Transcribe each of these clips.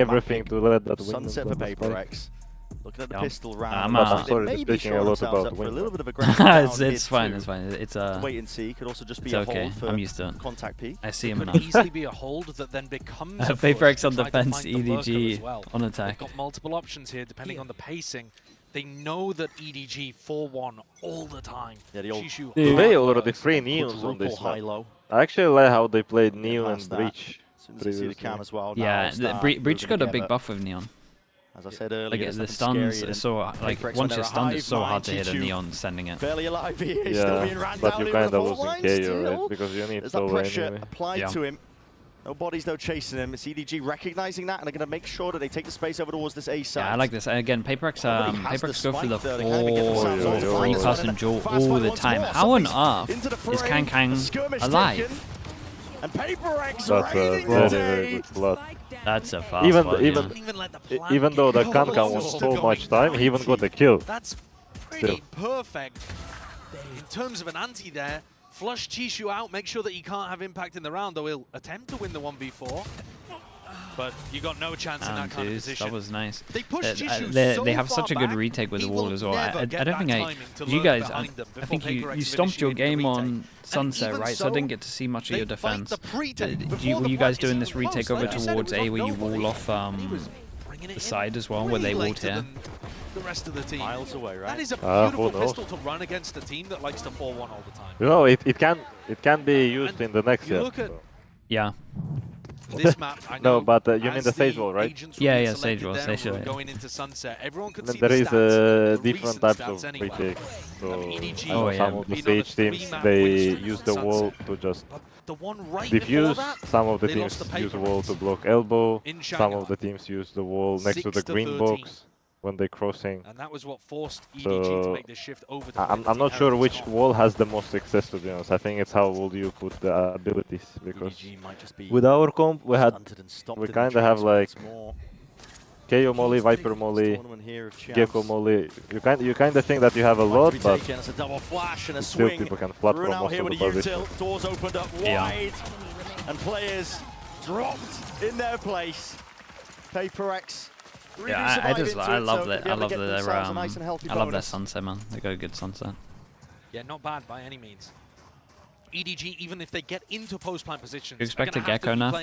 everything to let that win. Sunset for PRX. Looking at the pistol round. I'm sorry, speaking a lot about for a little bit of a it's fine, it's fine. It's wait and see. Could also just be it's a okay. hold for I'm used to it. contact peak. I see him Could enough. easily be a hold that then becomes a PRX on push to try to defense, find the lurker EDG as well. on attack. They've got multiple options here depending on the pacing. They know that EDG 4-1 all the time. Yeah, the old they already 3 Neons on this high map. low. I actually like how they played Neo Yeah, and past that. Breach. As soon as you see the cam as well. Yeah, Breach got a big buff with Neon. As I said earlier, Like the stuns are so like once you're stunned, it's so hard to hit a Neon sending it. Barely alive here. Yeah, Still being ran but down you here kind with of the fault losing line KO, still. right? Because you need There's that solo pressure anyway. applied to him. No bodies, no chasing him. It's EDG recognizing that, and they're going to make sure that they take the space over towards this A side. Yeah, I like this. Again, PRX go for the Oh, 3-person duel all the time. How on earth is Kang alive? And PRX That's a very, very good plot. That's a fast one, Even though the Kankan was so much time, he even got the kill. That's pretty perfect in terms of an anti there. Flush Chishu out, make sure that he can't have impact in the round, though he'll attempt to win the 1v4. But you got no chance in that kind of position. That was nice. They pushed Chishu they have such a good retake with the wall as well. I don't think you guys. I think you stomped your game on Sunset, right? So I didn't get to see much of your defense. Were you guys doing this retake over towards A where you wall off the side as well, where they walled here? The rest of the team. Miles away, right? That is a beautiful pistol to run against a team that likes to 4-1 all the time. You know, it can be used in the next year. Yeah. This map, I know, no, but you mean the Sage Wall, right? Yeah, Sage Wall. Going into Sunset. Everyone could see there is different types of anyway. retake. So Oh, some of the Sage teams, they use the wall to just diffuse. Some of the teams use the wall to block elbow. Some of the teams use the wall next to the green box when they're crossing. And that was what forced EDG to make the shift over to I'm not sure which wall has the most success, to be honest. I think it's how will you put the abilities, because with our comp we kind of have like KO Molly, Viper Molly, Gecko Molly. You kind of think that you have a lot, but still people can flat from most of the position. Doors opened up wide, and players dropped in their place. PRX. Yeah, I love that. I love their sunset, man. They got a good sunset. Yeah, not bad by any means. EDG, even if they get into post-plant positions, You expect a Gecko now?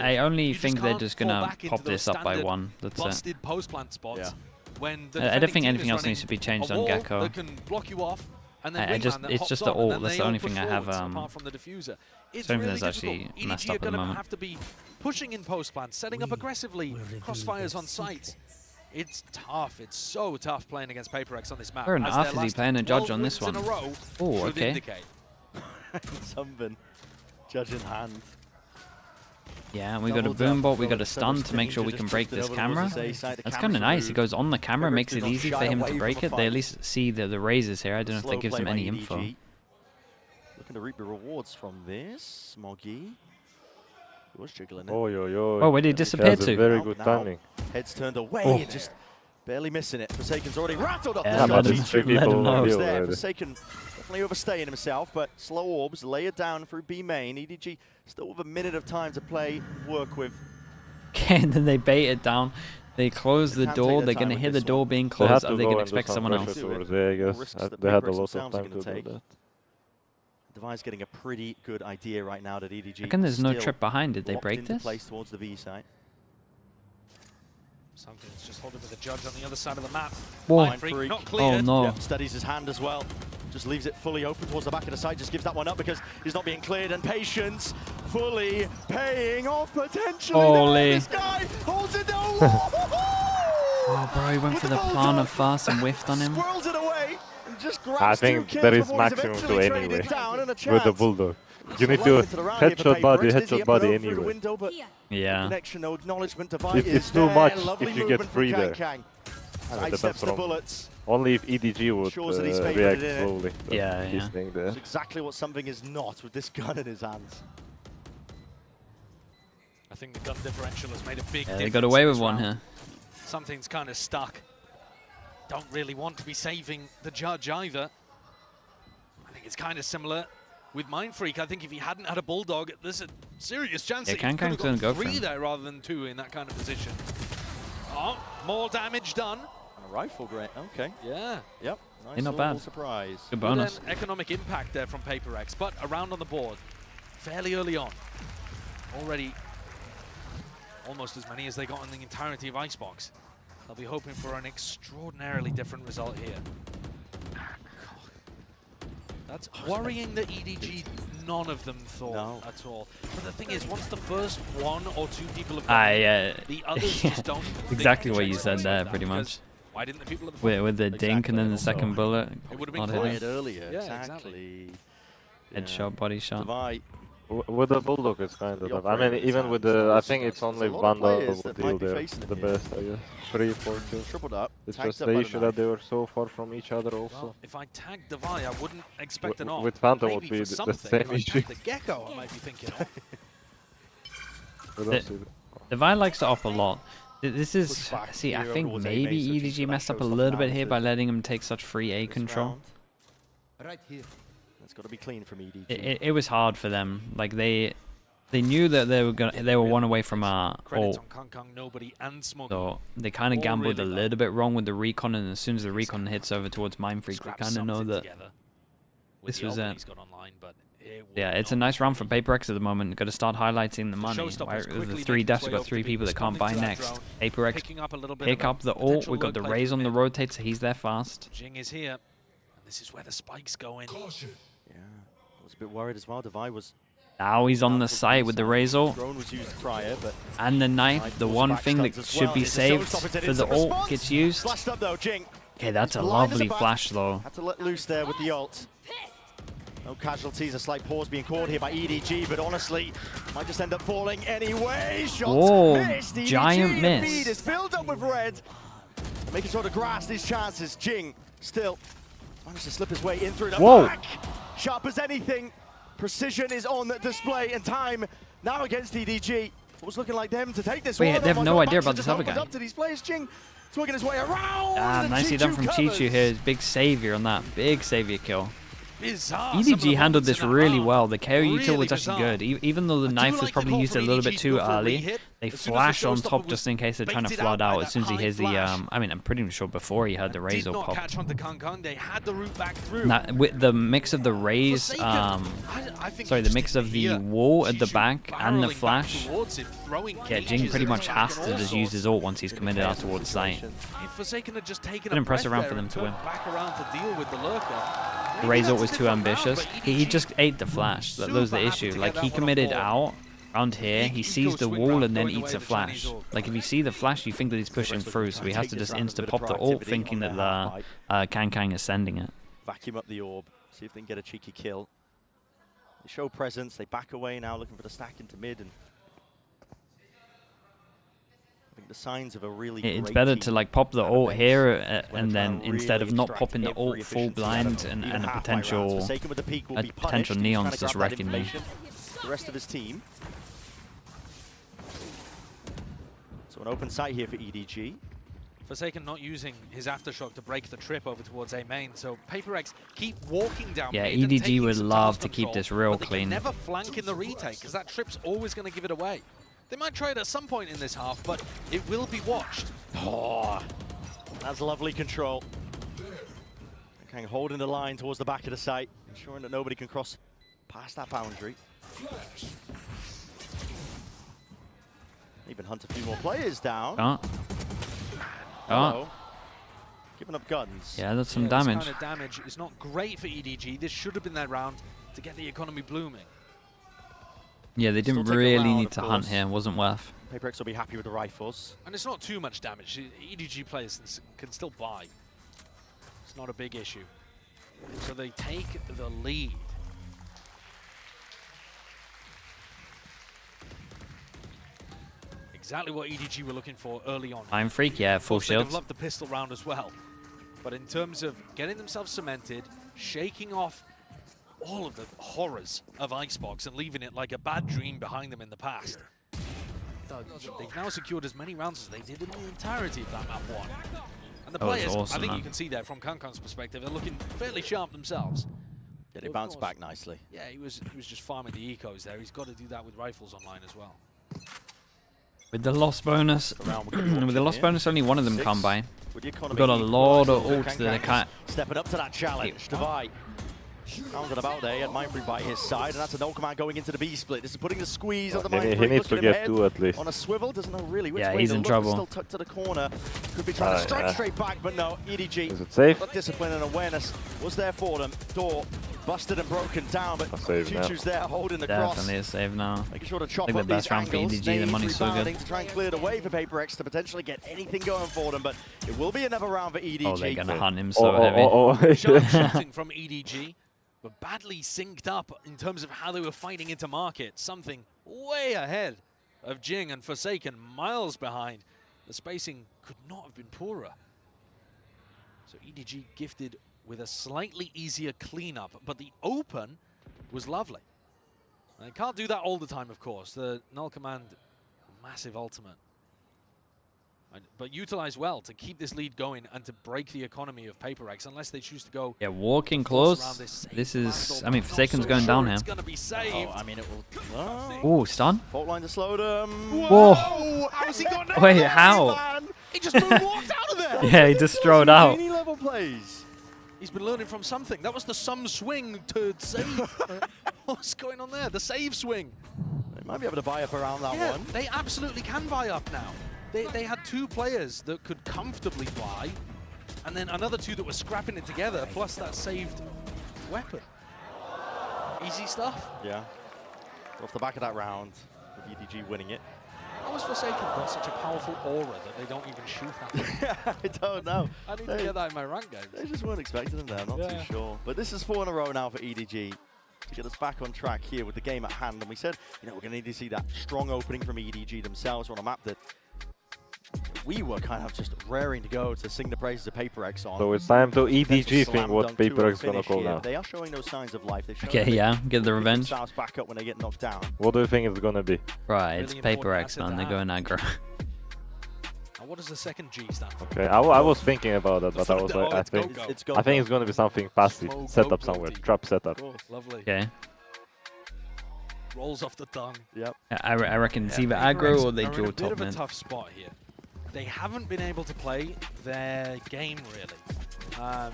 I only think they're just gonna pop this up by 1. That's it. Post-plant spots when I don't think anything else needs to be changed on Gecko. That can block you off. And then it's just the ult. That's the only thing I have. Apart from the diffuser, it's something really that's actually difficult. messed EDG up are at the going to moment. have to be pushing in post plan, setting up aggressively, crossfires on sight. It's tough. It's so tough playing against PRX on this map. Fair enough. Is he playing a judge on this one? Oh, okay. Sunburn, judge in hand. Yeah, and we got a boombot, we got a stun to make sure we can break this camera. That's kind of nice. He goes on the camera, makes it easy for him to break it. They at least see the raises here. I don't know if that gives them any info. Looking to reap the rewards from this. Smoggy. He was jiggling it. Oh, where did he disappear to? Very good timing. Heads turned away, just barely missing it. Forsaken's already rattled up yeah, the let him know. there. Forsaken definitely overstaying himself, but slow orbs, lay it down through B main. EDG still with a minute of time to play, work with. Okay, and then they bait it down. They close the door. They're going to hear the door being closed. Are they going to expect someone else? There, I guess. They had a lot of time to do that. Devi's getting a pretty good idea right now that EDG. I reckon there's no trip behind. Did they break this? Place towards the B side. Something's just holding with the judge on the other side of the map. Whoa. Not cleared. Oh no. Yep, steadies his hand as well. Just leaves it fully open towards the back of the side. Just gives that one up because he's not being cleared. And Patience fully paying off potentially. Holy. This guy holds it down. Oh, bro, he went for the planer fast and whiffed on him. Squirrels it away and just grabs I think there is maximum to anyway with the Bulldog. You need to headshot body anyway. Yeah. It's too much if you get free there. Only if EDG would react slowly. Yeah. That's exactly what something is not with this gun in his hands. I think the gun differential has made a big difference. They got away with one here. Something's kind of stuck. Don't really want to be saving the judge either. I think it's kind of similar with Mindfreak. I think if he hadn't had a Bulldog, there's a serious chance that he could have got 3 there rather than 2 in that kind of position. Oh, more damage done. And a rifle grade. Okay. Yeah. Yep. Nice not bad. surprise. Good bonus. Good, economic impact there from PRX, but around on the board, fairly early on. Already almost as many as they got in the entirety of Icebox. They'll be hoping for an extraordinarily different result here. That's worrying that EDG, none of them thought at all. But the thing is, once the first 1 or 2 people have gone, the others just don't. Exactly what you said there, pretty much. Why didn't the people at the front? With the dink and then the second bullet. It would have been quiet earlier. Yeah, exactly. Headshot, body shot. With the Bulldog, it's kind of tough. I mean, even with the, I think it's only Vandal would deal there the best, I guess. 3, 4 kills. Tripled up. It's just the issue that they were so far from each other also. Well, if I tag Devi, I wouldn't expect an off. With Phantom Maybe would be for the same if I issue. tag the Gecko, I might be thinking of. Devi likes to op a lot. This is, see, I think maybe EDG messed up a little bit here by letting him take such free A control. Right here. It's got to be clean from EDG. It was hard for them. Like they knew that they were 1 away from ult. So they kind of gambled a little bit wrong with the recon, and as soon as the recon hits over towards Mindfreak, they kind of know that this was it. Yeah, it's a nice round for PRX at the moment. Got to start highlighting the money. The 3 deaths, we've got 3 people that can't buy next. PRX pick up the ult. We've got the Raze on the rotate, so he's there fast. Jing is here, and this is where the spikes go in. Yeah, I was a bit worried as well. Devi was. Now he's on the site with the Raze ult. Drone was used prior, but and the knife, the one thing that should be saved for the ult gets used. Okay, that's a lovely flash though. Had to let loose there with the ult. No casualties, a slight pause being called here by EDG, but honestly, might just end up falling anyway. Shots missed. EDG, giant miss. The feed is filled up with red. Making sure to grasp these chances. Jing still managed to slip his way in through the back. Sharp as anything. Precision is on display, and time now against EDG. It was looking like them to take this one. Wait, they have no idea about this other guy. Up to these players. Jing working his way around. Nicely done from Chichu here. Big savior on that. Big savior kill. Bizarre. EDG handled this really well. The KO util was actually good. Even though the knife was probably used a little bit too early, they flash on top just in case they're trying to flood out as soon as he hears the, I mean, I'm pretty sure before he heard the Raze ult pop. With the mix of the Raze, sorry, the mix of the wall at the back and the flash, yeah, Jing pretty much has to just use his ult once he's committed out towards sight. An impressive round for them to win. The Raze ult was too ambitious. He just ate the flash. That was the issue. Like, he committed out around here, he sees the wall and then eats a flash. Like, if you see the flash, you think that he's pushing through, so he has to just insta-pop the ult, thinking that the Kang is sending it. Vacuum up the orb, see if they can get a cheeky kill. They show presence, they back away now, looking for the stack into mid, and I think the signs of a really it's better to like pop the ult here and then instead of not popping the ult full blind and a potential neon's just wrecking me. The rest of his team. So an open site here for EDG. Forsaken not using his aftershock to break the trip over towards A main, so PRX keep walking down. Yeah, EDG would love to keep this real clean. They never flank in the retake because that trip's always going to give it away. They might try it at some point in this half, but it will be watched. Oh, that's lovely control. Kang holding the line towards the back of the site, ensuring that nobody can cross past that boundary. Even hunt a few more players down. Giving up guns. Yeah, that's some damage. This kind of damage is not great for EDG. This should have been their round to get the economy blooming. Yeah, they didn't really need to hunt here. Wasn't worth. PRX will be happy with the rifles. And it's not too much damage. EDG players can still buy. It's not a big issue. So they take the lead. Exactly what EDG were looking for early on. Mindfreak, yeah, full shield. They've loved the pistol round as well. But in terms of getting themselves cemented, shaking off all of the horrors of Icebox and leaving it like a bad dream behind them in the past, they've now secured as many rounds as they did in the entirety of that map one. And the players, awesome, I think you can see there from Kankan's perspective, they're looking fairly sharp themselves. Yeah, they bounced back nicely. Yeah, he was just farming the ecos there. He's got to do that with rifles online as well. With the loss bonus, with the loss bonus, only one of them come by. We've got a lot of ults that they can't. Stepping up to that challenge. Divide. Rounded about there, he had Mindfree by his side, and that's a no command going into the B split. This is putting the squeeze on the Mindfree. He needs to get 2 at least. On a swivel, doesn't know really which yeah, way he's to in look. trouble. Still tucked to the corner. Could be trying to strike straight back, but no. EDG. Is it safe? But discipline and awareness was there for them. Door busted and broken down, but Chuchu's there holding the cross. Definitely a save now. Making sure to chop I think up the best these round for angles. EDG. The money's so good. To try and clear the way for PRX to potentially get anything going for them, but it will be another round for EDG. Oh, they're gonna hunt him so heavy. Sharp shooting from EDG, but badly synced up in terms of how they were fighting into market. Something way ahead of Jing and Forsaken, miles behind. The spacing could not have been poorer. So EDG gifted with a slightly easier cleanup, but the open was lovely. And they can't do that all the time, of course. The null command, massive ultimate. But utilize well to keep this lead going and to break the economy of PRX, unless they choose to go. Yeah, walking close. This is, I mean, Forsaken's going down here. It's gonna be saved. I mean, it will. Ooh, stun. Fault line to slow them. Whoa. How's he got no Wait, plays, how? man? He just walked out of there. Yeah, he just strode out. Level plays. He's been learning from something. That was the some swing to save. What's going on there? The save swing. They might be able to buy up around that one. They absolutely can buy up now. They had 2 players that could comfortably buy, and then another 2 that were scrapping it together, plus that saved weapon. Easy stuff. Yeah. Off the back of that round, with EDG winning it. How has Forsaken got such a powerful aura that they don't even shoot at him? I don't know. I need to get that in my rank games. They just weren't expecting him there, I'm not too sure. But this is 4 in a row now for EDG to get us back on track here with the game at hand. And we said, you know, we're going to need to see that strong opening from EDG themselves on a map that we were kind of just raring to go to sing the praises of PRX on. So it's time to EDG think what PRX is gonna call now. They are showing those signs of life. Okay, yeah, get the revenge. Back up when they get knocked down. What do you think it's gonna be? Right, it's PRX, man. They're going aggro. And what does the second G stand for? Okay, I was thinking about that, but I was like, I think it's gonna be something passive. Set up somewhere. Trap setup. Lovely. Okay. Rolls off the tongue. Yep. I reckon it's either aggro or they draw top mid. A bit of mid. a tough spot here. They haven't been able to play their game really.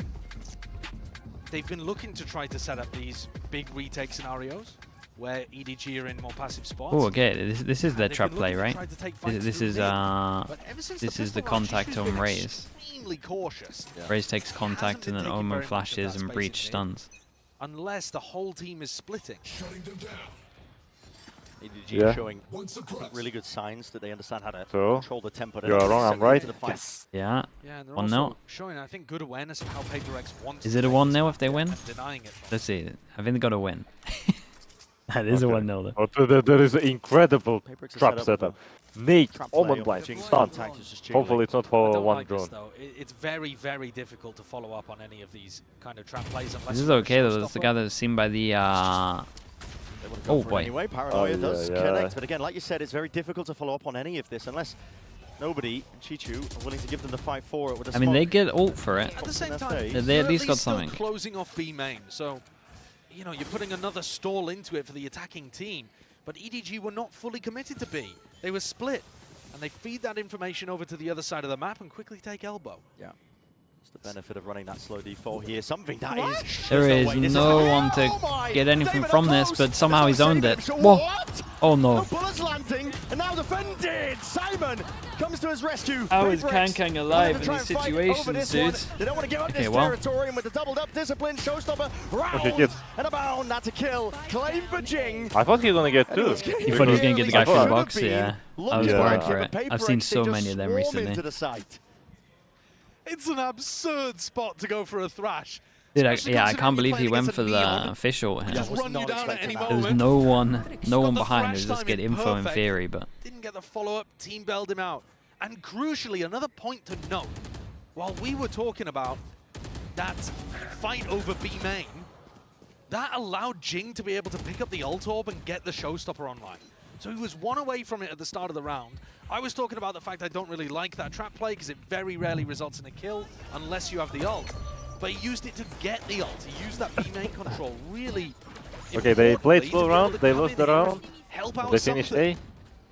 They've been looking to try to set up these big retake scenarios where EDG are in more passive spots. Oh, okay. This is their trap play, right? This is the contact on Raze. Cautious. Raze takes contact and then Omen flashes and Breach stuns. Unless the whole team is splitting. EDG showing really good signs that they understand how to control the tempo. You're wrong, I'm right. Yes. Yeah. Yeah, and they're 1-0. showing, I think, good awareness of how PRX wants. Is it a 1-0 if they win? Denying it. Let's see. I think they got to win. That is a 1-0 though. Oh, there is an incredible trap setup. Nate, Omen blind, stun. Hopefully it's not for one drone. It's very, very difficult to follow up on any of these kind of trap plays. This is okay though. That's the guy that's seen by the. Oh boy. Anyway, Paranoia does connect, but again, like you said, it's very difficult to follow up on any of this unless nobody, Chichu, are willing to give them the fight for it with a I mean, they get ult for it. At the same time, they at least got something. Closing off B main, so you know you're putting another stall into it for the attacking team. But EDG were not fully committed to B. They were split, and they feed that information over to the other side of the map and quickly take elbow. Yeah. The benefit of running that slow default here, something that is... There is no one to get anything from this, but somehow he's owned it. Whoa! Oh no. Bullets landing, and now defended! Simon comes to his rescue. How is Kankang alive in these situations, dude? They don't want to give up this territory, and with the doubled up discipline, showstopper, round and a bound, that's a kill. Claim for Jing. I thought he was gonna get 2. You thought he was gonna get the guy from the box? Yeah. I was worried for it. I've seen so many of them recently. It's an absurd spot to go for a thrash. Dude, I can't believe he went for the official. Just run you down at any moment. There was no one behind. It was just get info in theory, but didn't get the follow-up. Team bailed him out. And crucially, another point to note: while we were talking about that fight over B main, that allowed Jing to be able to pick up the ult orb and get the showstopper online. So he was 1 away from it at the start of the round. I was talking about the fact I don't really like that trap play because it very rarely results in a kill unless you have the ult. But he used it to get the ult. He used that B main control really. Okay, they played slow round. They lost the round. Help out they finished A.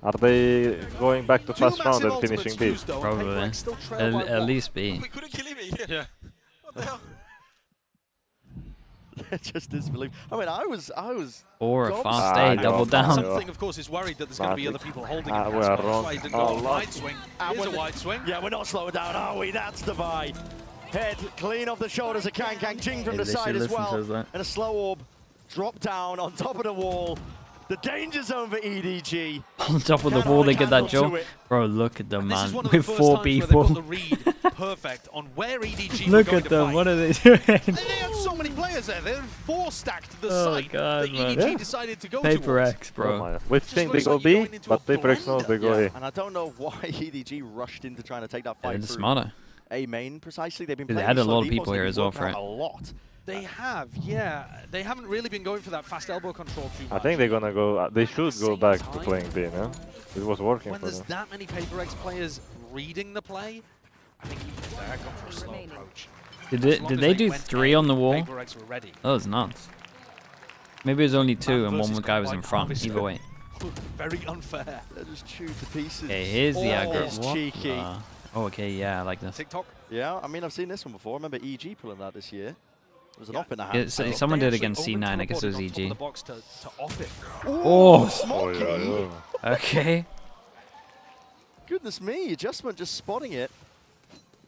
Are they going back to fast round and finishing B? Probably. At least B. We couldn't kill him. Yeah. What the hell? Just disbelief. I mean, I was. Or a fast Ah, A, double down. Something, of course, is worried that there's going to be other people holding him. we That's are why wrong. he didn't go on a wide swing. Here's a wide swing. Yeah, we're not slowing down, are we? That's the buy. Head clean off the shoulders of Kang. Jing from the side as well. And a slow orb drop down on top of the wall. The danger zone for EDG. On top of the wall, they get that jump. Bro, look at them, man. With 4 people. The read perfect on where EDG Look at them. What are they doing? They had so many players there. They're 4 stacked to the site God, that man. EDG decided to go PRX, bro. Oh we think they go B, but PRX knows they go A. And I don't know why EDG rushed into trying to take that fight They're through smarter. A main precisely. They've been They playing had a slow lot of defaults, people they've here been as well working for out it. a lot. They have, yeah. They haven't really been going for that fast elbow control too much. I think they're gonna go. They should go back to playing B, no? It was working When for there's them. that many PRX players reading the play, I think even they're going for a slow approach. Did they do 3 on the wall? PRX were ready. That was nuts. Maybe it was only 2 and one guy was in front. Either way. Very unfair. They're just chewed to pieces. Okay, here's the aggro. It's cheeky. Oh, okay, yeah, I like this. TikTok. Yeah, I mean, I've seen this one before. I remember EG pulling that this year. It was an op in the hand. Yeah, so someone did against C9, I guess it was EG. Oh, Oh, Smoky! okay. Goodness me, adjustment just spotting it.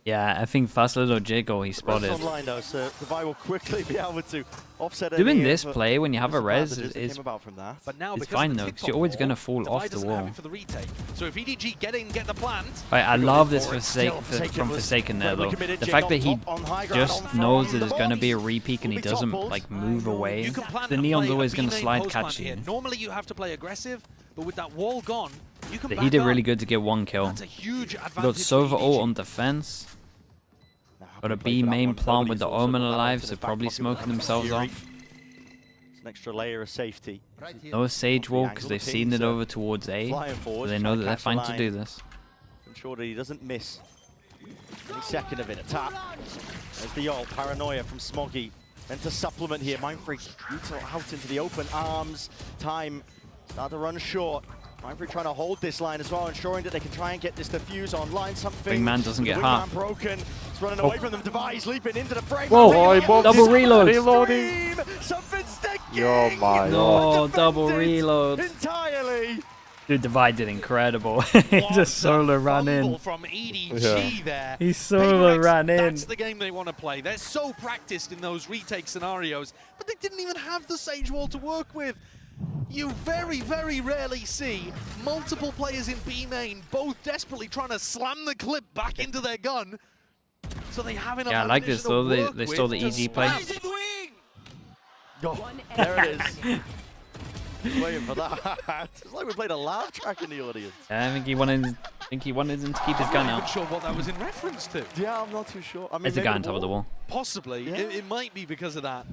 Yeah, I think fast little jiggle he spotted. Online though, so Devi will quickly be able to offset Doing any this of play when you have a res disadvantages that is came about from that. But now it's because fine of the though, because TikTok you're always wall, going to fall Devi off the doesn't have wall. it for the retake. So if EDG get in, get the plant. I love this Still from Forsaken there though. committed, The Jing fact on that he top, on high ground, just on knows front, that there's the going to be a bombs repeak and he will be doesn't toppled. like move away. You can plan The and Neon's play a always going to B-main slide post plant catch here. you. Normally you have to play aggressive, but with that wall gone, you can But back he did up. really good to get 1 kill. That's a huge He advantage. got Sova for ult EDG. on defense. Got a Play B for that main one. plant with the Nobody's also Omen got that alive, into so his back probably pocket smoking with themselves Fury. off. It's an extra layer of safety. No Sage wall because angle they've the seen it pins, over towards A, Flying so forward, they trying know to that they're catch the fine to line. do this. Ensure that he doesn't miss any second of it. A tap. There's the ult. Paranoia from Smoggy. Then to supplement here. Mindfreak out into the open arms. Time start to run short. Mindfreak trying to hold this line as well, ensuring that they can try and get this defuse online. Something. Wingman doesn't get Wingman half. broken. It's running away from them. Device leaping into the frame. Whoa, double Extreme. reload. Reloading. Something sticking. Oh my No, Defends double it reload. Entirely. Dude, Divide did incredible. He just solo ran in. From EDG Yeah. there. He solo PRX, ran in. That's the game they want to play. They're so practiced in those retake scenarios, but they didn't even have the Sage Wall to work with. You very, very rarely see multiple players in B main both desperately trying to slam the clip back into their gun, so they have enough. Yeah, I like this though. They stole the EG play. Oh, there it is. Waiting for that. It's like we played a laugh track in the audience. I think he wanted him to keep his gun I'm not even out. sure what that was in reference to. Yeah, I'm not too sure. I mean, It's a maybe guy on top of the wall. Possibly. Yeah. It might be because of that.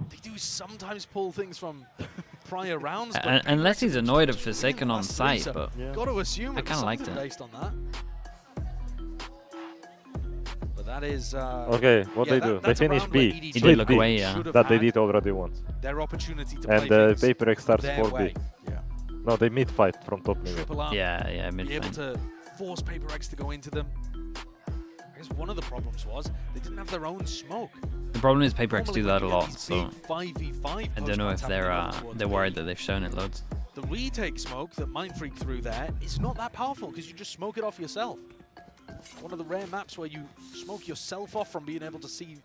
They do sometimes pull things from prior rounds. But Unless he's PRX annoyed at really Forsaken on last site, so but Yeah. got to assume I it was kinda liked something it. based on that. But that is Okay, what yeah, they do? They that's a finish round where B. EDG he did Split look B. away, yeah. should've That they had did already once. their opportunity to And play things PRX starts their 4B. way. Yeah. No, they mid fight from top mid. Triple up. yeah, Be able midfield. to force PRX to go into them. I guess one of the problems was they didn't have their own smoke. The problem is PRX Normally do when that a you get lot, these so big 5v5 I don't know if post-plants happening over they're towards worried B, that they've shown it loads. the retake smoke that Mindfreak threw there is not that powerful because you just smoke it off yourself. One of the rare maps where you smoke yourself off from being able to see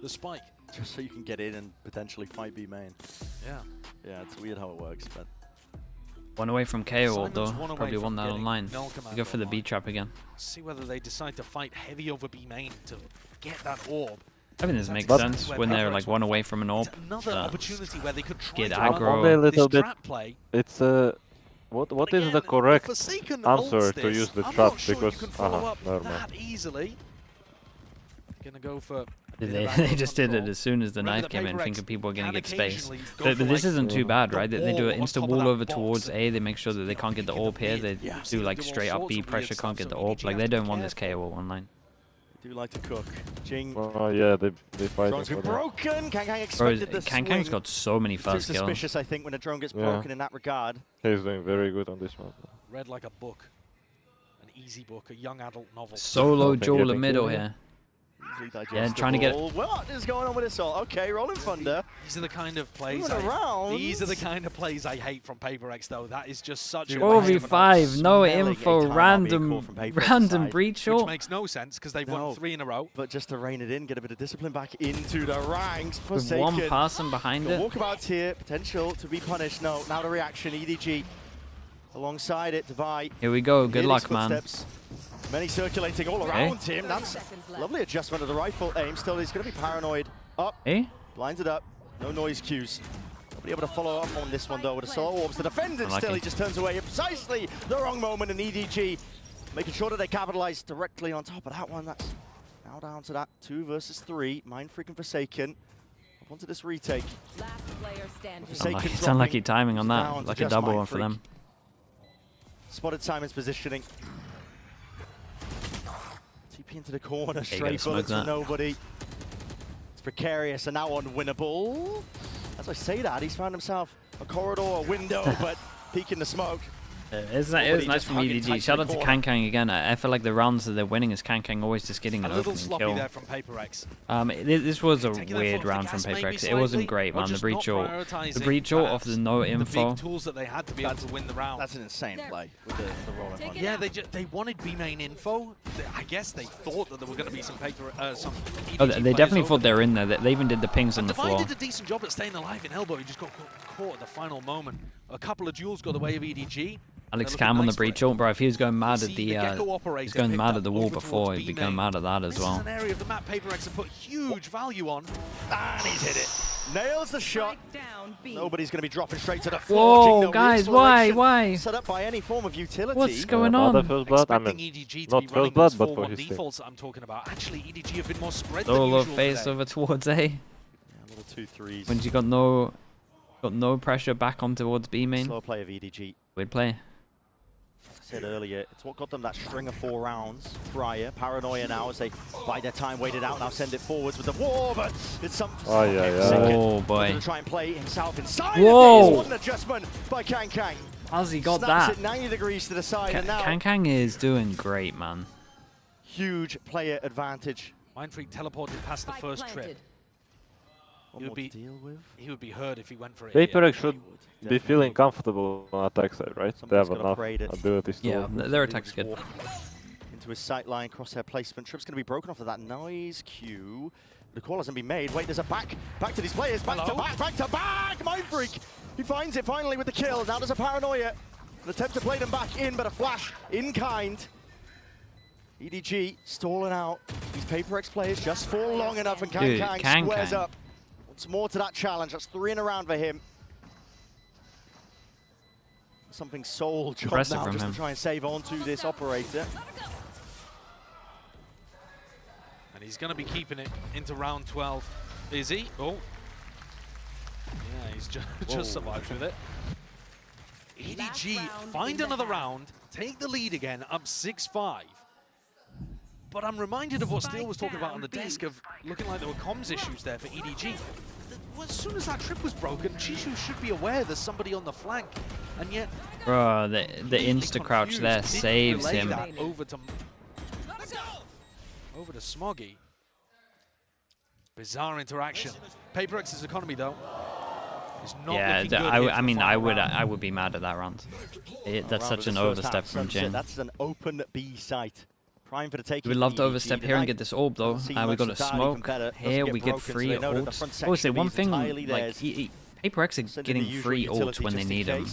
the spike. Just so you can get in and potentially fight B main. Yeah. Yeah, it's weird how it works, but One away from KO Simon's though. one away Probably from won that getting online. null You command go for the online. B trap again. See whether they decide to fight heavy over B main to get that orb. I think this makes But- sense when they're like one away from an orb. It's another opportunity where they could try get to aggro. run Only a little this bit. trap play. It's what But is the again, correct Forsaken answer ults to this. use the I'm trap not sure because you can follow up never mind. that easily. Gonna go for. They just did it as soon as the Remember knife that came in, PRX thinking people were going to can get space. occasionally go But for, this like, isn't too bad, the right? They do wall an on insta top of wall that over box towards and A, they make sure that they can't get the make it orb here, weird. they Yeah, do like do all straight up sorts B of weird pressure, stuff, can't get so the orb. EDG Like have they to be don't want this careful. KO online. Do like to cook. Jing. Oh yeah, they fight. Drone's been broken. Kang expected the swing. Kang's got so many first Too kills. suspicious, I think, when a drone gets broken in that regard. He's doing very good on this one. Read like a book. An easy book, a young adult novel. Solo duel in middle here. Yeah, trying to get. What is going on with this all? Okay, rolling thunder. These are the kind of plays. These are the kind of plays I hate from PRX, though. That is just such a 4v5, no info, random breach shot. Which makes no sense because they've won 3 in a row. But just to rein it in, get a bit of discipline back into the ranks. With one person behind it. Walkabouts here, potential to be punished. No, now the reaction. EDG alongside it. Devi. Here we go. Good luck, man. Many circulating all around him. That's lovely adjustment of the rifle aim. Still, he's going to be paranoid. Up. Blinded up. No noise cues. Nobody able to follow up on this one, though, with a solo orbs. The defender still, he just turns away at precisely the wrong moment in EDG. Making sure that they capitalize directly on top of that one. That's now down to that 2 versus 3. Mind freaking Forsaken. Up onto this retake. It's unlucky timing on that. Like a double one for them. Spotted Simon's positioning. TP into the corner, straight bullets for nobody. It's precarious and now unwinnable. As I say that, he's found himself a corridor, a window, but peeking the smoke. It was nice from EDG. Shout out to Kang again. I feel like the rounds that they're winning is Kang always just getting an opening kill. There from PRX. This was a weird round from PRX. It wasn't great, man. The breach ult of the no info. The big tools that they had to be able to win the round. That's an insane play with the rolling one. Yeah, they wanted B main info. I guess they thought that there were going to be some they definitely thought they were in there. They even did the pings on the floor. Devi did a decent job at staying alive in elbow. He just got caught at the final moment. A couple of duels got the way of EDG. Alex Cam on the breach ult, bro. If he was going mad at the wall before, he'd be going mad at that as well. This is an area of the map PRX have put huge value on, and he's hit it. Nails the shot. Nobody's going to be dropping straight to the floor. Whoa, guys, why? Set up by any form of utility. What's going on? First blood, I mean, EDG not first blood, but for his defaults I'm talking about. Actually, EDG have been more spread than usual face today. Over towards A. Yeah, little 2-3s. When you got no pressure back on towards B main. Slow play of EDG. Weird play. I said earlier, it's what got them that string of 4 rounds prior. Paranoia now as they bide their time, wait it out, now send it forwards with the war, but it's something. Oh boy. Going to try and play himself inside. Whoa! Of this. What an adjustment by Kang. How's he got Snaps that? It 90 degrees to the side, and now Kang is doing great, man. Huge player advantage. Mindfreak teleported past the first trip. He would be hurt if he went for it. PRX should be feeling comfortable on attack side, right? They have enough abilities to. Yeah, their attack's good. Into his sight line, crosshair placement. Trip's going to be broken off of that noise cue. The call hasn't been made. Wait, there's a back to these players. Back to back. Mindfreak. He finds it finally with the kill. Now there's a Paranoia. An attempt to play them back in, but a flash in kind. EDG stalling out. These PRX players just fall long enough, and Kang squares up. Once more to that challenge. That's 3 in a round for him. Something soul job now just to try and save on to this operator. And he's going to be keeping it into round 12. Is he? Oh. Yeah, he's just survived with it. EDG find another round, take the lead again, up 6-5. But I'm reminded of what Steele was talking about on the desk of looking like there were comms issues there for EDG. As soon as that trip was broken, Chishu should be aware there's somebody on the flank, and yet... Bro, the insta-crouch there saves him. Over to Smoggy. Bizarre interaction. PRX's economy, though, is not looking good. I mean, I would be mad at that round. That's such an overstep from Jin. That's an open B site. Prime for the take. We'd love to overstep here and get this orb though. We got a smoke. Here we get free ults. I would say one thing, like PRX are getting free ults when they need them.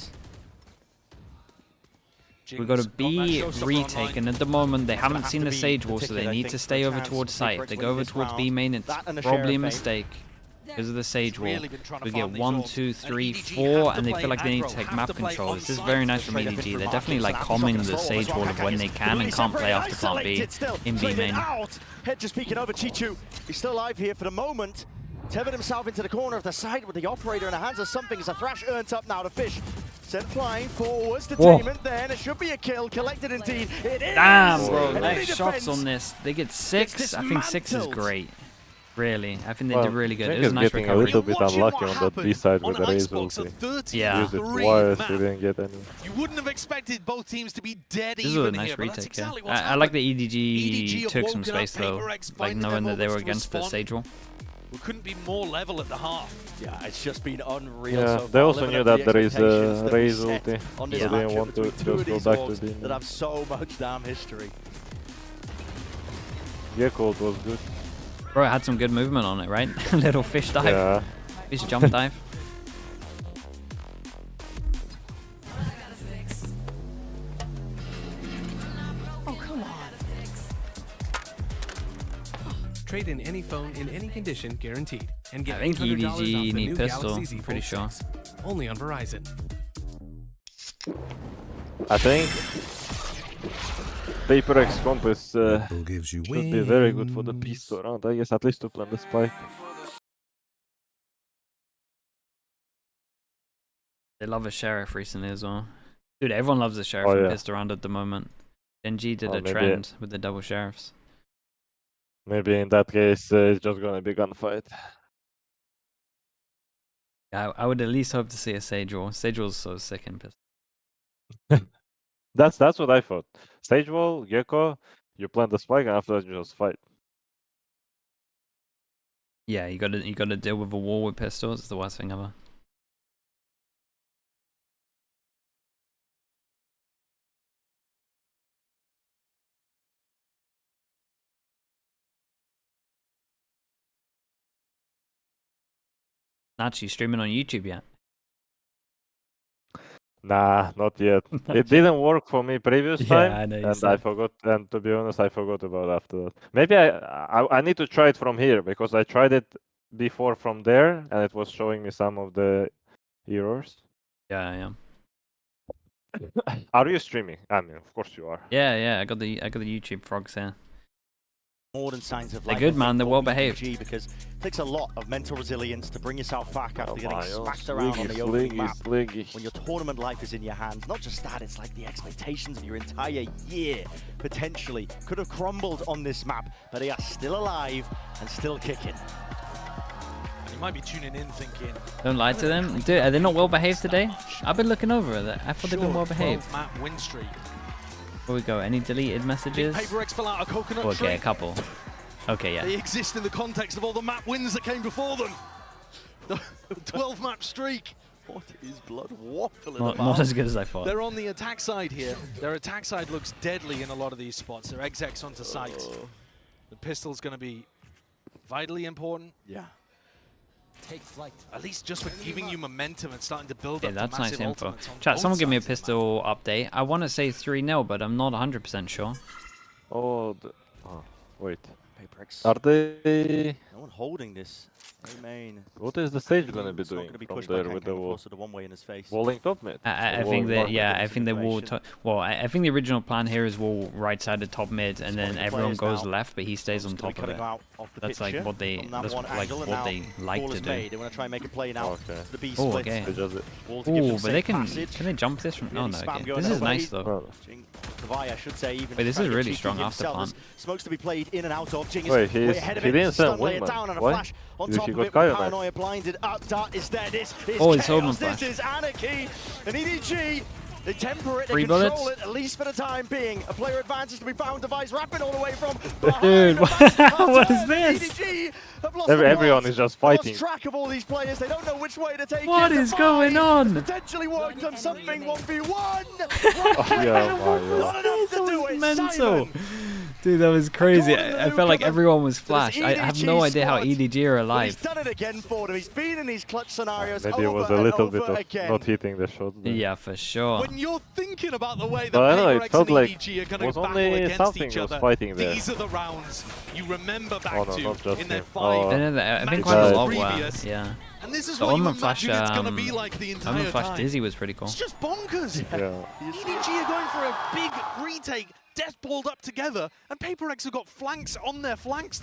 We got a B retake, and at the moment they haven't seen the Sage Wall, so they need to stay over towards site. If they go over towards B main, it's probably a mistake. Because of the Sage Wall, we get 1, 2, 3, 4, and they feel like they need to take map control. This is very nice from EDG. They're definitely like calming the Sage Wall of when they can and can't play after plant B in B main. Head just peeking over Chichu. He's still alive here for the moment. Tethered himself into the corner of the side with the operator in the hands of something as a Thrash earns up now to Fish. Sent flying forwards, detainment there, and it should be a kill. Collected indeed. It is! Damn, bro. Enemy Nice defense shots on this. They get 6. I think 6 is dismantled. great. Really. I think they did really good. Jing It was is a nice getting a recovery. little bit unlucky on that B side with the Raze ulti. Yeah. Used it twice, he didn't get any. You wouldn't have expected both teams to be dead This is even a nice here, but that's retake, yeah. exactly what's I like happened. the EDG EDG have took some woken up, space though, PRX like finding knowing their that they were moments to against the respond. stage roll. We couldn't be more level at the half. Yeah, it's just been unreal Yeah, so they far, also living knew up to that the there is expectations a that we Raze set ulti, on so this they didn't matchup want to between two of just go these back to orgs the that have so much damn history. Gecko was good. Bro, it had some good movement on it, right? Little fish dive. Yeah. Fish jump dive. Oh, come on. Trade in any phone in any condition, guaranteed, and get I think $800 off the EDG need new pistol, Galaxy Z I'm pretty Fold sure. 6, only on Verizon. I think PRX comp is, gives you should be very good for the pistol round, I guess, at least to plan the spike. They love a sheriff recently as well. Dude, everyone loves a sheriff and pissed around at the moment. NG did a trend with the double sheriffs. Maybe in that case, it's just gonna be gunfight. Yeah, I would at least hope to see a Sage Wall. Sage Wall's so sick and pissed. That's what I thought. Stage wall, Gecko, you plant the spike, and after that you just fight. Yeah, you gotta deal with a wall with pistols. It's the worst thing ever. Not you streaming on YouTube yet? Nah, not yet. It didn't work for me previous time, I know you and said. I forgot. And to be honest, I forgot about after that. Maybe I need to try it from here because I tried it before from there, and it was showing me some of the errors. Yeah, I am. Are you streaming? I mean, of course you are. Yeah, I got the YouTube frogs here. More than signs of They're life good, on man. They're for well behaved. EDG because it takes a lot of mental resilience to bring yourself back after getting my, smacked around on the opening map. Sliggy. When your tournament life is in your hands, not just that, it's like the expectations of your entire year potentially could have crumbled on this map, but they are still alive and still kicking. And you might be tuning in thinking, Don't lie to them. Dude, are they not well behaved today? I've been looking over it. I thought they've been well behaved. 12 map win streak. Here we go. Any deleted messages? PRX fell out a coconut Okay, tree. a couple. Okay, yeah. They exist in the context of all the map wins that came before them. The 12 map streak. What is blood waffling Not about? as good as I thought. They're on the attack side here. Their attack side looks deadly in a lot of these spots. They're execs onto site. The pistol's going to be vitally important. Yeah. Take flight. At least just for giving you momentum and starting to build Yeah, up that's to nice massive info. ultimates on Chat, both someone give me a sides of the map. pistol update. I want to say 3-0, but I'm not 100% sure. Oh, wait. PRX. Are they? No one holding this. Main. What is the stage gonna be It's not doing gonna be from pushed there back with the wall? closer to one way in his face. Walling top mid? I Or think wall that, yeah, bottom I think they will. situation. Well, I think the original plan here is wall right side of top mid, and then the everyone players goes now. left, but he stays on Just gonna top be of cutting it. out off the That's like picture what they, from that that's one like angle, and what now they like ball to is do. made. They want to try and make a play now. Okay. To the B Oh, split. okay. They just Wall to give Ooh, them but safe they can passage. they jump this from? No, Really no, spam okay. going This their is way. nice though. Well, Jing, Kavai, I should say, even Wait, this trying is to really cheeky strong himself. after plant. There's smokes to be played in and out of. Jing is Wait, way ahead of he it. didn't Stun send layer Wingman. down and a Why? flash on Because top he of got it. Kaio Paranoia blinded. Up dart is there. This is Oh, it's chaos. Oldman This flash. is anarchy. And EDG, they temper it, they 3 control bullets. it, at least for the time being. A player advantage to be found. Device wrapping all the way from Dude, behind. what is this? EDG have lost everyone the is just plot. fighting. Lost track of all these players. They don't know which way to take What it. is Device going on? Potentially worked on something 1v1. yeah, my Not enough to do it. mental. Simon. Dude, that was crazy. According to I felt like Luca, everyone was this flashed. I have EDG no idea how squad. EDG are But he's alive. done it again for them. He's been in these clutch scenarios Maybe it over was a and little over bit of again. not hitting the shot. There. Yeah, for sure. When you're thinking about the way that But I don't know, it PRX felt and like EDG are going was to battle only against something each was other, fighting there. these are the rounds you remember back Oh, no, to not just in their him. 5 Oh. I think matches quite a lot were. previous. Yeah. And this is The what you Omen Flash, imagine it's going to be like the entire Omen Flash time. Dizzy was pretty cool. It's just bonkers. Yeah. EDG are going for a big retake, death balled up together, and PRX have got flanks on their flanks.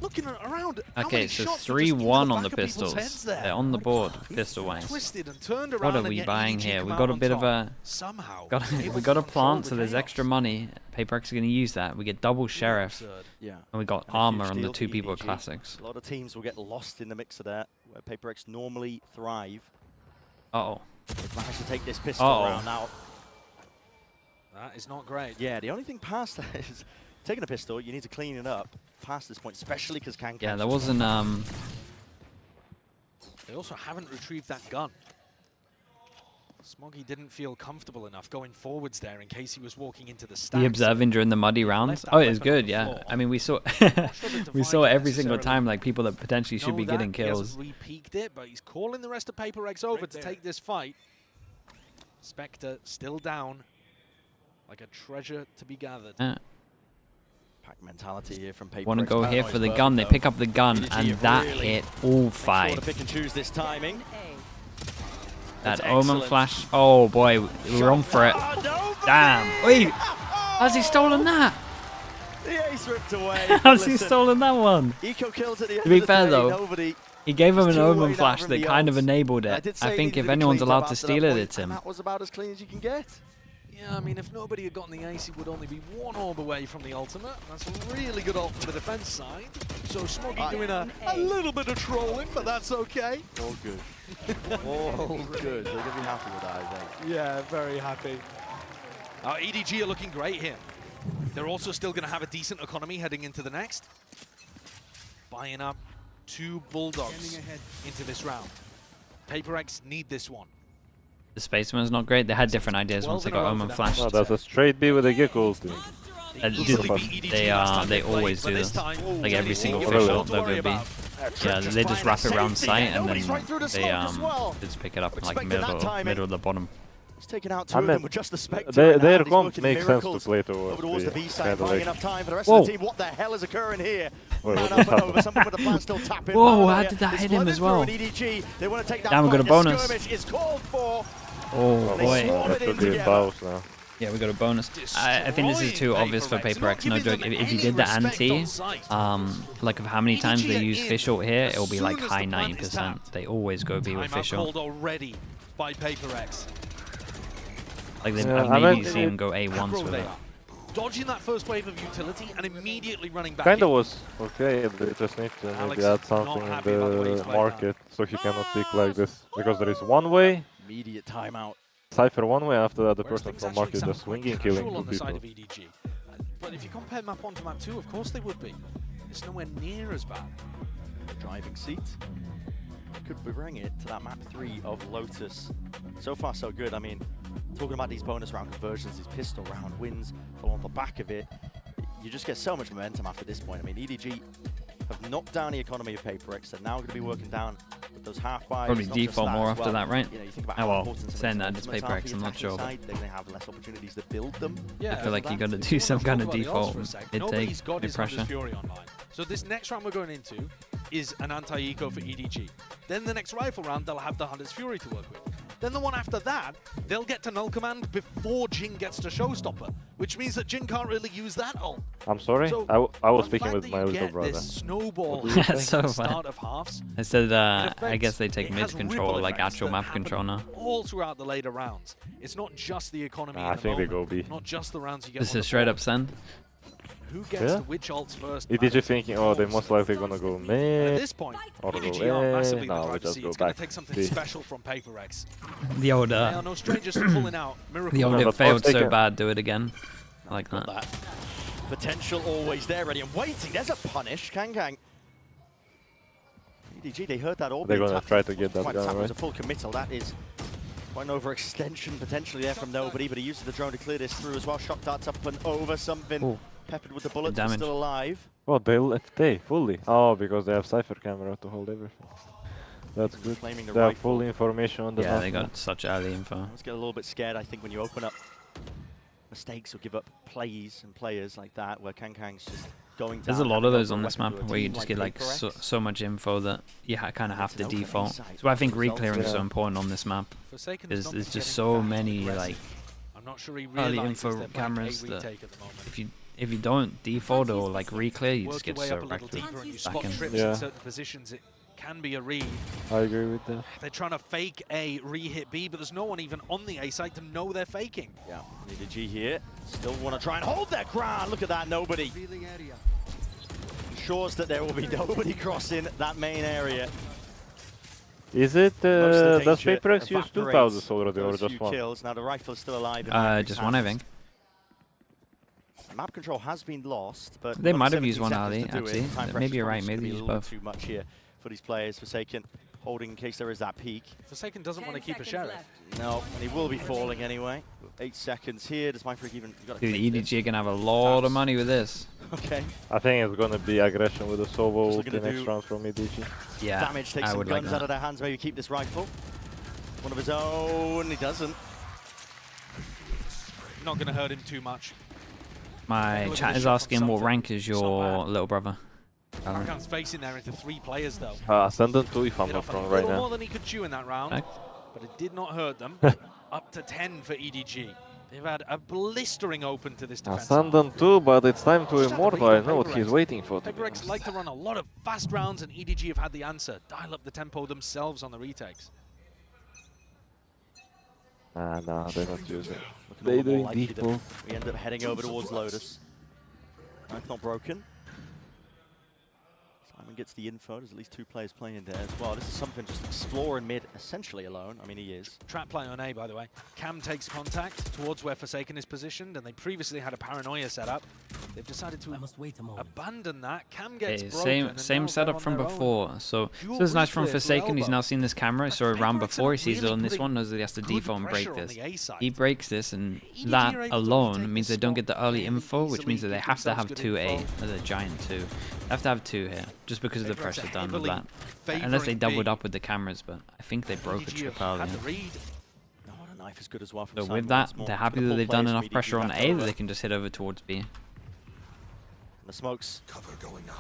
looking around. Okay, so 3-1 on the pistols. They're on the board, pistol-wise. Twisted and turned What around, are and we yet buying EDG here? come We out got a on bit of top. a... Somehow. we got a plant, so there's extra money. PRX is going to use that. We get double sheriff, Yeah. and we got And a armor huge on the deal 2 for people EDG. classics. A lot of teams will get lost in the mixer there, where PRX normally thrive. Uh-oh. They've managed to take this pistol round now. That is not great. Yeah, the only thing past that is taking a pistol, you need to clean it up past this point, especially because Can. Yeah, there wasn't... They also haven't retrieved that gun. Smoggy didn't feel comfortable enough going forwards there in case he was walking into the stacks. The observing during the muddy rounds. Oh, it was good, yeah. I mean, we saw we saw every single time like people that potentially should be getting kills. He hasn't re-peeked it, but he's calling the rest of PRX over to take this fight. Spectre still down, like a treasure to be gathered. Pack mentality here from PRX. Want to go here for the gun? They pick up the gun, and that hit all 5. Pick and choose this timing. That Omen flash. Oh boy, we were on for it. Damn. Wait, how's he stolen that? The ace ripped away. How's he stolen that one? Eco kills at the end To be of the fair day, though, nobody. he gave him an He's 2 away Omen now flash from that the kind of odds. enabled I it. did say I it think needed if to be anyone's cleaned allowed up to after steal that it, point, it's him. and that was about as clean as you can get. Yeah, I mean, if nobody had gotten the ace, he would only be 1 orb away from the ultimate. That's a really good ult from the defense side. So Smoggy doing a little bit of trolling, but that's okay. All good. All good. They're going to be happy with that, I think. Yeah, very happy. EDG are looking great here. They're also still going to have a decent economy heading into the next. Buying up 2 Bulldogs into this round. PRX need this one. The Spaceman's not great. They had different ideas once they got Omen flash. Oh, that's a straight B with a Gecko ulti. They always do this. Like every single official, they'll go B. Yeah, they just wrap it around sight and then they just pick it up in like middle of the bottom. He's taken out 2 of them with just the Spectre. Their comp makes sense to play towards the B. B side, buying enough time for the rest Whoa. of the team. What the hell is occurring here? Wait, Man what up just and happened? over. Someone with the plan still tapping. Whoa, how did that hit him as well? EDG, they want to take that Damn, we got a fight. bonus. The skirmish is called for. Oh They boy. swarm That it in should be a together. bounce now. Yeah, we got a bonus. I think this is too obvious for PRX, no joke. If he did the anti, like of how many times they use fish ult here, it'll be like high 90%. They always go B with fish ult. already by PRX. Like they Yeah, maybe see him go A once with it. Dodging that first wave of utility and immediately running back. Kinda in. was okay, they just need to Alex maybe add not something in happy about the way he's the played market so he cannot pick like this. Because there is one way, Immediate timeout. Cypher one way, after that the Whereas person things from actually market sound just quite swinging, casual killing on 2 the side people. of EDG. But if you compare map 1 to map 2, of course they would be. It's nowhere near as bad. Driving seat. Could bring it to that map 3 of Lotus. So far, so good. I mean, talking about these bonus round conversions, these pistol round wins, fall on the back of it, you just get so much momentum after this point. I mean, EDG have knocked down the economy of PRX. They're now going to be working down with those half buys. Probably not just default more as after that, right? You know, you think about Oh how well, important some of saying these that it's ultimates are for PRX, the I'm not attacking sure. side. They're going to have less opportunities to build them. Yeah, I feel like you got to if do you some wanna kind talk of about the odds default for a sec, mid nobody's take, got mid his Hunter's pressure. Fury online. So this next round we're going into is an anti-eco for EDG. Then the next rifle round, they'll have the Hunter's Fury to work with. Then the one after that, they'll get to null command before Jing gets to showstopper, which means that Jing can't really use that ult. I'm sorry, So I was the speaking fact with that my you little get brother. This snowball What do you at think? the So start of halves. I said, in I effect, guess they take it mid has control, ripple like effects actual that map happen control now. all throughout the later rounds. It's not just the economy. I in the think they moment, go B. Not just the rounds you get. This on the is straight board. up send. Who gets Yeah. to which ults first? EDG matters thinking, oh, they most likely enormously. gonna go At mid. this point, Or go EDG are massively in the no, we driver's just seat. go It's going back to take something B. special from PRX. The old, They are no strangers to pulling out miracle. the old No, it but failed so taken. bad, do it again. I like Got that. that. Potential always there, ready and waiting. There's a punish. Kang. EDG, they heard that all. They're being gonna tapped. try to get that Quite gun, tapped. It was a right? full committal. That is quite an overextension potentially there from nobody, but he uses the drone to clear this through as well. Shock darts up and over something. Ooh. Peppered with the bullets, but damage. still alive. Well, they left A fully. Oh, because they have Cypher camera to hold everything. That's good. Claiming the They have rifle. full information on the Yeah, map they now. got such early info. Let's get a little bit scared, I think, when you open up mistakes or give up plays and players like that, where Kang's just going down. There's a lot having of no those good on this weapon map to a where you team just like get like PRX. so much info that you kind of have to It's an open default. A-side, So I think results, reclearing is so yeah. important on this map. Forsaken's There's not just getting so that many aggressive. like I'm not sure he early realizes info they're playing cameras a that retake at the moment. if you don't default or like reclear, you just Work your get way so up a little wrecked deeper and you back spot in. trips Yeah. in certain positions. It can be a read. I agree with that. They're trying to fake A, re-hit B, but there's no one even on the A side to know they're faking. Yeah, EDG here. Still want to try and hold their ground. Look at that, nobody. Ensures that there will be nobody crossing that main area. Is it, Most of the does danger PRX use two evaporates pauses already or those just few one? kills. Now the rifle is still alive. in Just one, I think. Map control has been lost, but They another might have 17 used one seconds early, to do it. actually. Time Maybe pressure's you're probably right, just maybe gonna they be a used little both. too much here for these players. Forsaken holding in case there is that peak. Forsaken doesn't want to keep a sheriff. No, and he will be falling anyway. 8 seconds here. Does Myfreak even? You gotta Dude, click this. EDG are gonna have a lot of money with this. Okay. I think it's gonna be aggression with the Sovo Just ult looking in to next do round from EDG. Yeah, Damage, take I some would like guns out that. of their hands. Maybe keep this rifle. One of his own. He doesn't. Not going to hurt him too much. My Look at chat the is shot from asking what Sumter. rank is It's not your bad. little brother. Rakan's facing there into 3 players though. Ascendant 2 if I'm Bit not off a wrong right little more now. than he could chew in that round, Okay. but it did not hurt them. Up to 10 for EDG. They've had a blistering open to this defense. Ascendant 2, but it's time to Just have to immortal. read I on know what PRX. he's waiting for. to be PRX honest. like to run a lot of fast rounds, and EDG have had the answer. Dial up the tempo themselves on the retakes. Nah, they're not using. Looking They all the more doing likely deep that pull. we end up heading over towards Lotus. Knife not broken. Simon gets the info. There's at least 2 players playing there as well. This is something just exploring mid, essentially alone. I mean, he is. Trap play on A, by the way. Cam takes contact towards where Forsaken is positioned, and they previously had a paranoia set up. They've decided to I must wait a moment. abandon that. Cam gets Hey, broken. same and same now setup they're from on their own. before. So Dual this is nice from reclear for Forsaken. He's elbow. now seen this camera. He saw it But round PRX are before. He sees it really on this putting one. Knows that he has to good default and break pressure on this. the A side. He breaks this, and EDG that are able to alone retake means the they don't spot get the early fairly info, which easily, means that they give have to themselves have good 2A info. as a giant 2. They have to have 2 here, just because of the PRX pressure are done with heavily that. Unless they favouring doubled B. up with the cameras, but I think they broke a EDG have trip early. had the read. Oh, and a knife is good as well from So Simon with that, once more. they're Gonna happy that pull they've done players from enough EDG pressure on back A that over. they can just hit over towards B. The smokes. Cover going out.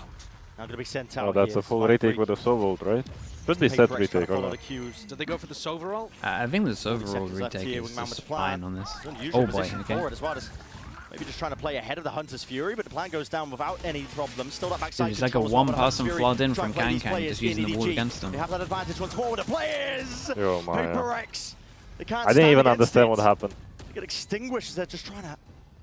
Now going to be sent out. Oh, that's here. a full Myfreak. retake with a Sovo ult, right? Should be set PRX trying to retake or follow not. the cues. Did they go for the Sovereign? I think this 40 overall seconds left retake here, is Wingman with just the plan. fine on this. It's an unusual Oh boy, position okay. forward as well. Just maybe just trying to play ahead of the Hunter's Fury, but the plan goes down without any problem. Still that backside Dude, it's like a control as well, but the Hunter's one-person Fury flood in trying from to play these Kankan, players just using in the wall EDG. against them. They have that advantage once more with the players. Yo, my, PRX. They can't I didn't stand even against understand it. what happened. They get extinguished as they're just trying to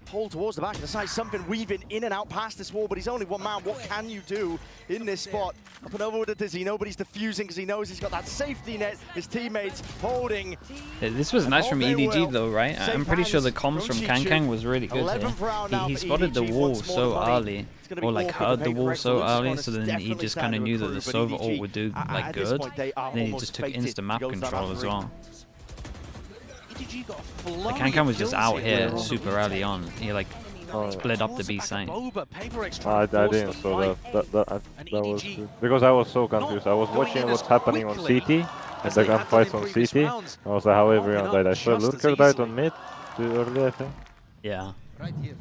pull towards the back and decide something weaving in and out past this wall, but he's only one man. What can you do in this spot? Up and over with the Dizzy. Nobody's defusing because he knows he's got that safety net. His teammates holding. This was nice from They will. EDG though, right? Safe I'm pretty sure the hands comms from from Chichu. Kankan was really good 11th round now here. He for spotted the EDG. wall Once more so the money. early, It's gonna be or like awkward heard for the wall PRX. so This one early, is so then he definitely just kind of starting knew to that the accrue, but Sova ult EDG, would do like at this good. point, they are And then he almost just took fated insta map to go to that control as round well. EDG got a The flurry Kankan of was just kills out here on the super retake. early on. He like split up the B site. I didn't, so that was EDG good. Because I was so confused. I was going watching in what's as happening on quickly CT, and as the they had done gunfights in on previous CT. rounds. I was like, how Opening everyone up died. I saw just as Lurker died easily. on mid too early, I think. Yeah. Right here.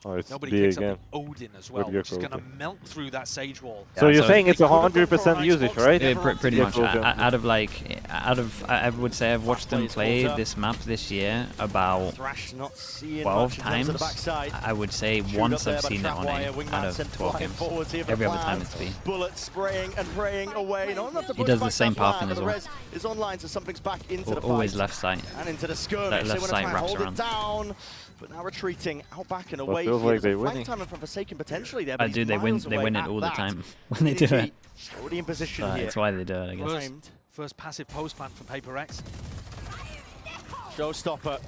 Oh, it's Nobody B picks again. up the Odin as well, With which is Gekko, going to okay. melt through that Sage wall. So Yeah, you're so saying it's they could've gone for 100% an usage, Xbox, right? they Yeah, never pretty Yeah, much. cool, yeah. I would say I've watched them Players play called up. this map this year about Thrash not seeing 12 much in terms of the times. backside. I would say Chewed once up there I've by seen it trap on wire. A Wingman out of sent 12 flying games. forwards here for Every the other time plan. it's B. Bullets spraying and praying away. Not enough to He push does the back same that plan, pathing but as the well. res is online, so something's back into the fight. Always left side. And into the skirmish. That They left want to side try and wraps hold around. it down, but now retreating out back and away. feels Here. like There's a they're flank winning. timer from Forsaken potentially there, I but he's do. They miles win away it at all the that. time when they do EDG it. already in position So here. that's why they do it, I guess. Timed. First passive post plant for PRX. Showstopper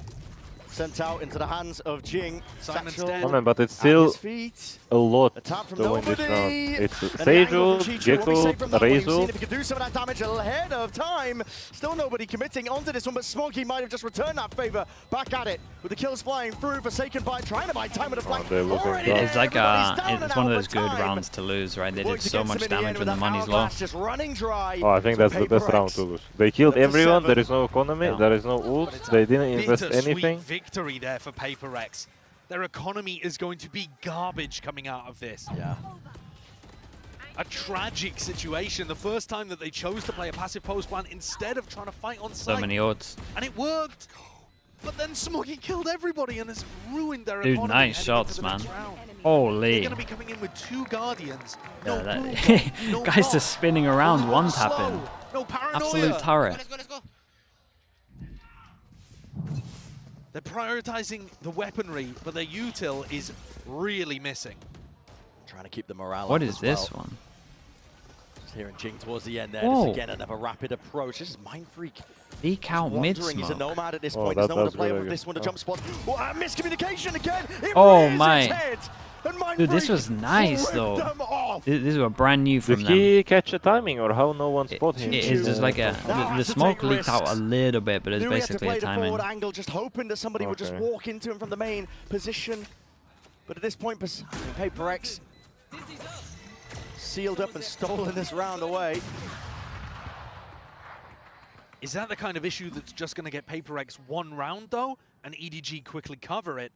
sent out into the hands of Jing. Simon's Satchel dead. Oh man, but it's at still his feet. a lot A tap from to win this nobody. round. It's And the Sage angle ult, from Chichu won't be Gekko, safe from that one. Raze We've seen ult. if he could do some of that damage ahead of time. Still nobody committing onto this one, but Smokey might have just returned that favor back at it. With the kills flying through, Forsaken by trying to buy time with the flank. they're losing Already ground. there, It's like everybody's down it's and one out of those for good time. rounds to lose, right? They did Worked so against much him in the damage end when with the that money's low. hourglass just running dry. Oh, I think for that's the best PRX. round to lose. They killed Up to everyone, 7. there is no economy, Yeah. there is no ult, they didn't invest Bittersweet anything. victory there for PRX. Their economy is going to be garbage coming out of this. Yeah. A tragic situation. The first time that they chose to play a passive post plant instead of trying to fight on So site. many odds. And it worked. But then Smoggy killed everybody and has ruined their Dude, economy nice heading shots, into the next man. round. Holy. They're going to be coming in with 2 Guardians. Yeah, No that- boom, no guys knock, just spinning around, no one slow, tapping. no paranoia. Absolute turret. Let's go. They're prioritizing the weaponry, but their util is really missing. Trying to keep the morale What up is as this well. one? Just hearing Jing towards the end there. Whoa. Just again another rapid approach. This is Mind Freak. Leak out mid Wandering. He's a smoke. nomad at this Oh, point. There's that- no one to that's play really with good. this one to Oh. jump spot. Oh, miscommunication again. It Oh, rears its my. head, and Mind Dude, this Freak was nice, ripped though. them off. These were brand new from Did them. he catch a timing or how no one It spot him? is just like a... Now The has to smoke take leaked out a risks. little bit, but it's Knew he had to basically play a the timing. forward angle, just hoping that somebody would just Okay. walk into him from the main position. But at this point, PRX sealed up and stolen this round away. Is that the kind of issue that's just going to get PRX 1 round, though, and EDG quickly cover it?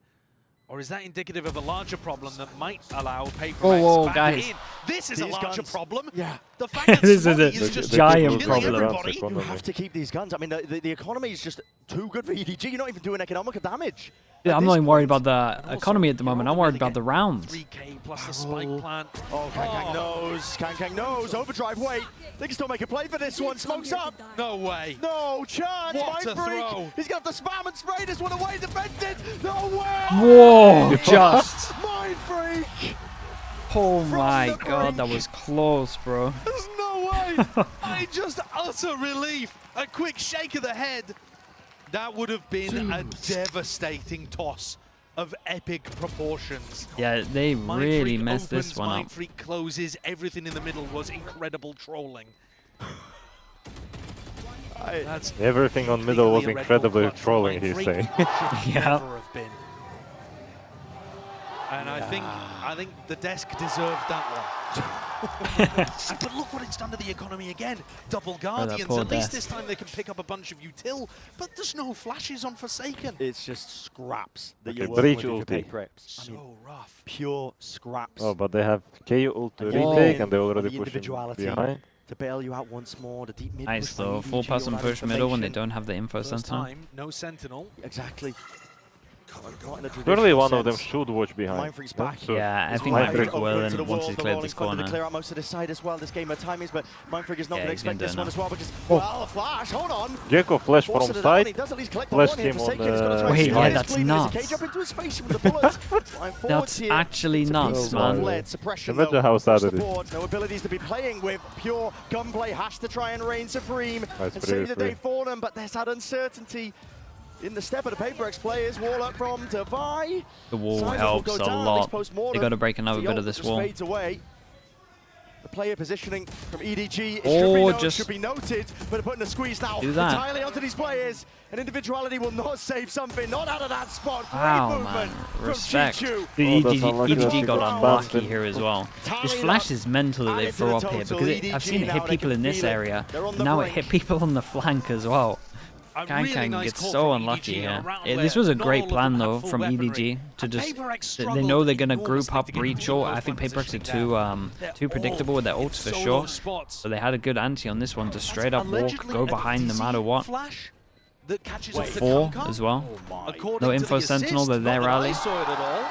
Or is that indicative of a larger problem that might allow PRX Whoa, back guys. in? This is a These larger guns. problem. Yeah. The fact that This is a Smoggy is just giant killing problem. everybody. You have to keep these guns. I mean, the economy is just too good for EDG. You're not even doing economical damage. Yeah, At I'm this not even worried point- about the economy at the moment. I'm worried about the rounds. 3K plus the spike plant. Oh, Kang knows. Kang knows. Overdrive, wait. They can still make a play for this one. Smoke's up. No way. No chance. What Mind a Freak. throw. He's got the spam and spray this one away. Defended. No way. Whoa, just. Mind Freak. Oh From my the god, that brink. was close, bro. There's no way. I just utter relief. A quick shake of the head. That would have been a devastating toss of epic proportions. Yeah, they Mind really Freak messed this opens, one Mind up. Freak closes. Everything in the middle was incredible trolling. That's Everything on middle was clearly a Red Bull incredibly clutch from trolling, Mind he's Freak. saying. Should Yeah. never have been. And I think the desk deserved that one. But look what it's done to the economy again. Double Guardians. poor At least desk. this time they can pick up a bunch of util, but there's no flashes on Forsaken. It's just scraps that Okay, you're working breach with if you're ulti. PRX. I mean, So rough. pure scraps. Oh, but they have KO ult to And Whoa. retake and they the already pushing individuality behind. to bail you out once more. The deep mid Nice push by though, EDG, full pass all and that push middle when they information. don't have the info First sentinel. time, no Sentinel. Exactly. Not in a Surely traditional one of them sense. should watch behind. Mind Freak's no? back. So- Yeah, I It's think Mind Mind Freak Freak will, open to and the once wall, he the cleared rolling this thunder to corner. clear out most of this side as well. This game of timings, but Mind Freak is not Yeah, going to he's gonna expect do this one it as well because, Oh. well, flash, hold on. Gecko flash from Forcing it down, he side. does at least collect the flashed one here. him on Forsaken is gonna the try and Wait, steal yeah, his that's clean as he nuts. cage up into his face with the bullets. Flying forwards That's here. actually It's a nuts, piece man. of lead suppression, Imagine though, how sad across it the is. board. No abilities to be playing with. Pure gunplay has to try and reign supreme That's and pretty save the day free. for them, but there's that uncertainty in the step of the PRX players. Wall up from Devi. The wall Sizes will helps go a down, lot. makes postmortem. They got to break another The bit of ult this just wall. fades away. The player positioning from EDG it Oh, should be noted, but they're putting a squeeze now Do that. entirely onto these players. And individuality will not save something, not out of that spot. Great Wow, movement man. from Respect. Chichu. The Oh, that's EDG, unlucky that EDG he got got unlucky spammed. here as well. This Tying flash up, is mental that they added to throw the up here total. because EDG I've seen it now, hit they people can in this feel it. area. They're on the Now it brink. hit people on the flank as well. A Kang really Kang nice gets call so from unlucky EDG in a here. round This where was a not great all of plan them though have full from weaponry. EDG to And just PRX they struggled know they're gonna group enormously up to get breach full ult. I close think one PRX are positioning too down. too predictable with their All ults for in sure. solo spots. So they had a good ante on this one to straight up walk, Allegedly go a behind no dizzy matter what. Flash that catches Wait. up to 4 Kang Kang. as well. According No to info the sentinel, assist, they're there not that I rally. saw it at all.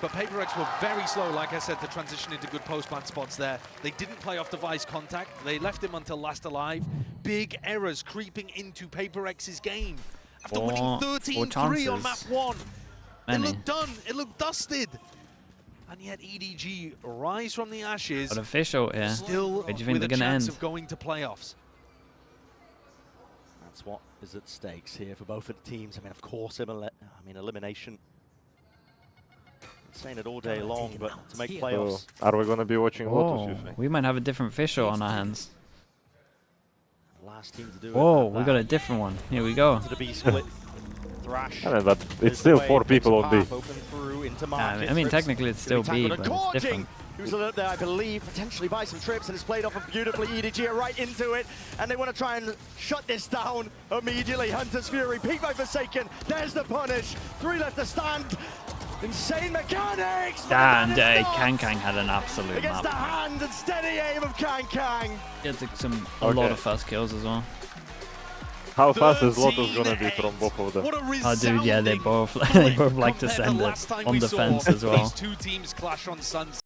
But PRX were very slow, like I said, to transition into good post-plant spots there. They didn't play off device contact. They left him until last alive. Big errors creeping into PRX's game. After winning Four 13-3 on map chances. 1. It Many. looked done. It looked dusted. And yet EDG rise from the ashes, But official here. still Where do you think with they're a gonna chance end? of going to playoffs. That's what is at stakes here for both of the teams. I mean, of course, elimination. Saying it all day long, but to make So, playoffs, are we gonna be watching Lotus, Oh, you think? we might have a different official on our hands. last team to do it. Whoa, at we that. got a different one. Here we go. To the B split. Thrash. I mean, but leads it's the still way, 4 picks people a on B. path, open through into market. I mean, Trips technically it's still gonna be B, tackled. but it's Gorging, different. who's a little there, I believe, potentially by some trips, and it's played off of beautifully. EDG are right into it, and they want to try and shut this down immediately. Hunter's Fury, peek by Forsaken. There's the punish. 3 left to stand. Insane mechanics. but And that is not Kang Kang had an absolute against the map. hand and steady aim of Kang Kang. He had a lot Okay. of first kills as well. how fast is Lotus gonna be from both of them? Oh, dude, yeah, they both like to send it on the fence as well. These two teams clash on Sunset.